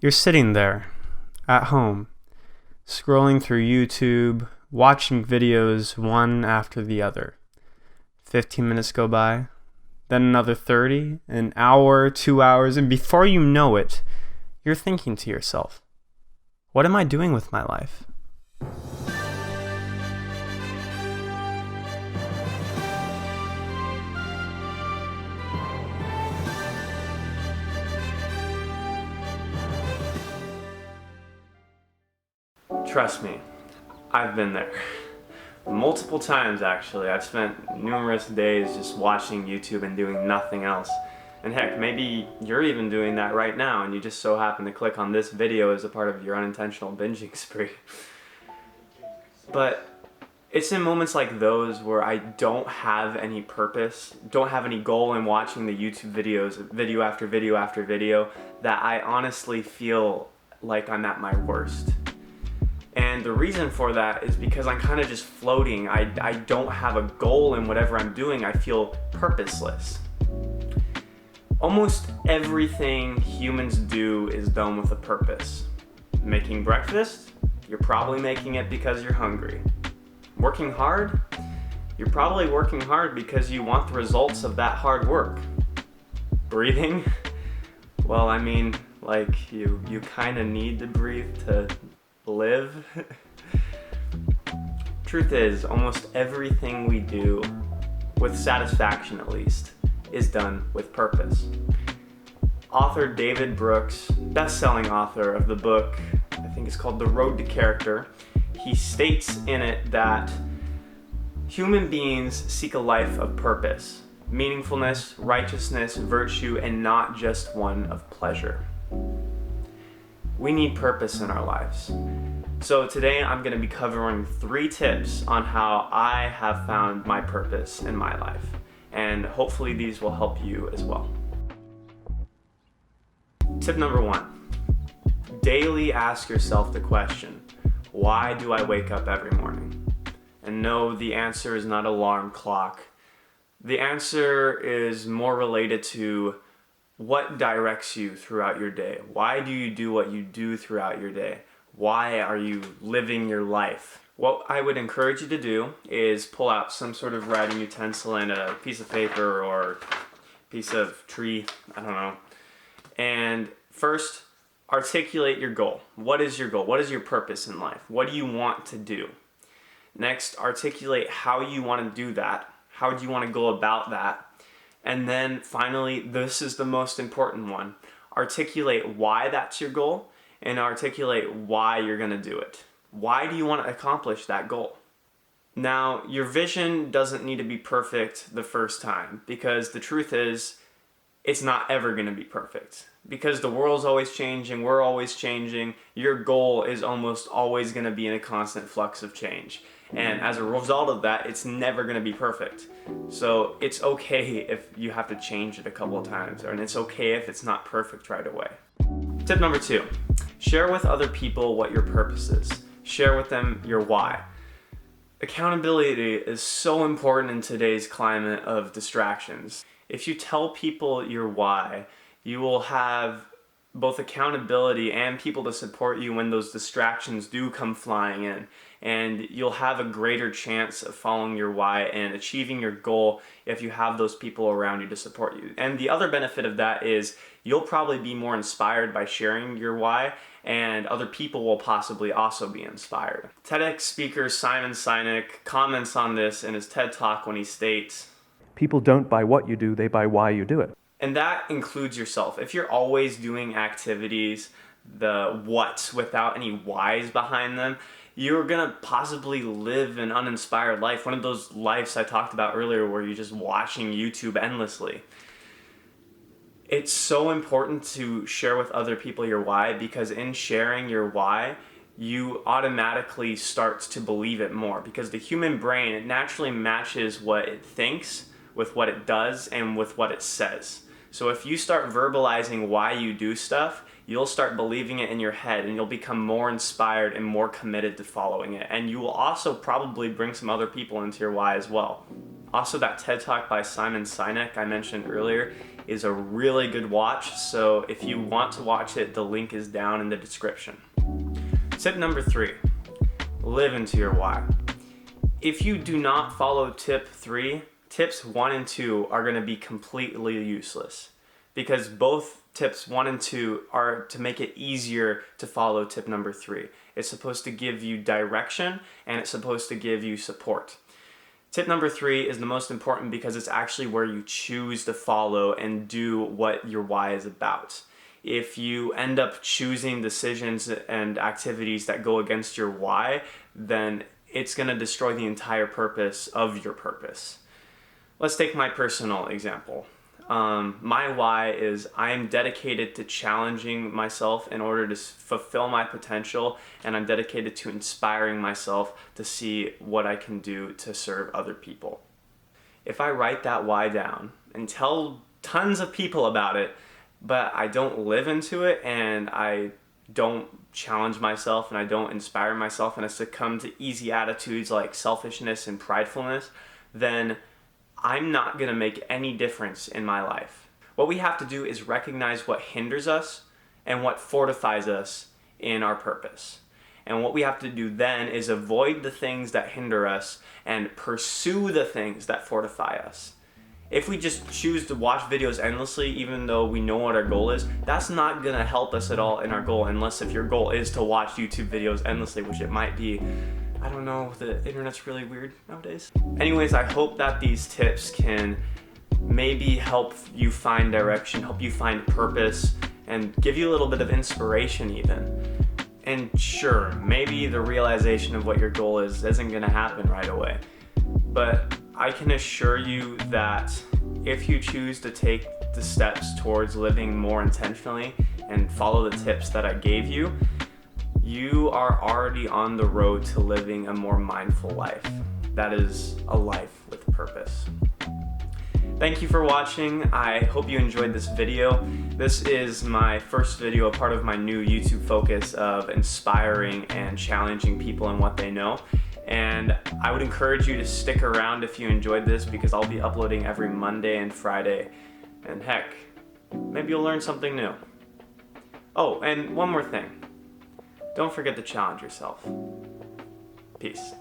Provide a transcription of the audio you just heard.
You're sitting there, at home, scrolling through YouTube, watching videos one after the other. 15 minutes go by, then another 30, an hour, 2 hours, and before you know it, you're thinking to yourself, what am I doing with my life? Trust me, I've been there. Multiple times actually. I've spent numerous days just watching YouTube and doing nothing else. And heck, maybe you're even doing that right now and you just so happen to click on this video as a part of your unintentional binging spree. But it's in moments like those where I don't have any purpose, don't have any goal in watching the YouTube videos, video after video after video, that I honestly feel like I'm at my worst. And the reason for that is because I'm kind of just floating. I don't have a goal in whatever I'm doing. I feel purposeless. Almost everything humans do is done with a purpose. Making breakfast, you're probably making it because you're hungry. Working hard, you're probably working hard because you want the results of that hard work. Breathing, well, I mean, like you kind of need to breathe to live. Truth is, almost everything we do, with satisfaction at least, is done with purpose. Author David Brooks, best-selling author of the book, I think it's called The Road to Character, he states in it that human beings seek a life of purpose, meaningfulness, righteousness, virtue, and not just one of pleasure. We need purpose in our lives. So today I'm going to be covering 3 tips on how I have found my purpose in my life. And hopefully these will help you as well. Tip number 1. Daily ask yourself the question, why do I wake up every morning? And no, the answer is not alarm clock. The answer is more related to what directs you throughout your day? Why do you do what you do throughout your day? Why are you living your life? What I would encourage you to do is pull out some sort of writing utensil and a piece of paper or piece of tree, I don't know. And first, articulate your goal. What is your goal? What is your purpose in life? What do you want to do? Next, articulate how you want to do that. How do you want to go about that? And then finally, this is the most important one. Articulate why that's your goal and articulate why you're going to do it. Why do you want to accomplish that goal? Now, your vision doesn't need to be perfect the first time because the truth is, it's not ever going to be perfect. Because the world's always changing, we're always changing, your goal is almost always going to be in a constant flux of change. And as a result of that, it's never going to be perfect. So it's okay if you have to change it a couple of times, and it's okay if it's not perfect right away. Tip number 2, share with other people what your purpose is. Share with them your why. Accountability is so important in today's climate of distractions. If you tell people your why, you will have both accountability and people to support you when those distractions do come flying in. And you'll have a greater chance of following your why and achieving your goal if you have those people around you to support you. And the other benefit of that is you'll probably be more inspired by sharing your why, and other people will possibly also be inspired. TEDx speaker Simon Sinek comments on this in his TED Talk when he states, "People don't buy what you do, they buy why you do it." And that includes yourself. If you're always doing activities, the what's without any whys behind them, you're gonna possibly live an uninspired life. One of those lives I talked about earlier where you're just watching YouTube endlessly. It's so important to share with other people your why, because in sharing your why, you automatically start to believe it more, because the human brain, it naturally matches what it thinks with what it does and with what it says. So if you start verbalizing why you do stuff, you'll start believing it in your head and you'll become more inspired and more committed to following it. And you will also probably bring some other people into your why as well. Also, that TED Talk by Simon Sinek I mentioned earlier, is a really good watch. So if you want to watch it, the link is down in the description. Tip number 3, live into your why. If you do not follow tip 3, tips 1 and 2 are going to be completely useless, because both tips 1 and 2 are to make it easier to follow tip number 3. It's supposed to give you direction, and it's supposed to give you support. Tip number 3 is the most important because it's actually where you choose to follow and do what your why is about. If you end up choosing decisions and activities that go against your why, then it's going to destroy the entire purpose of your purpose. Let's take my personal example. My why is I'm dedicated to challenging myself in order to fulfill my potential, and I'm dedicated to inspiring myself to see what I can do to serve other people. If I write that why down and tell tons of people about it, but I don't live into it, and I don't challenge myself, and I don't inspire myself, and I succumb to easy attitudes like selfishness and pridefulness, then I'm not going to make any difference in my life. What we have to do is recognize what hinders us and what fortifies us in our purpose. And what we have to do then is avoid the things that hinder us and pursue the things that fortify us. If we just choose to watch videos endlessly, even though we know what our goal is, that's not going to help us at all in our goal, unless if your goal is to watch YouTube videos endlessly, which it might be. I don't know, the internet's really weird nowadays. Anyways, I hope that these tips can maybe help you find direction, help you find purpose, and give you a little bit of inspiration even. And sure, maybe the realization of what your goal is isn't gonna happen right away. But I can assure you that if you choose to take the steps towards living more intentionally and follow the tips that I gave you, you are already on the road to living a more mindful life. That is a life with purpose. Thank you for watching. I hope you enjoyed this video. This is my first video, a part of my new YouTube focus of inspiring and challenging people in what they know. And I would encourage you to stick around if you enjoyed this, because I'll be uploading every Monday and Friday. And heck, maybe you'll learn something new. Oh, and one more thing. Don't forget to challenge yourself. Peace.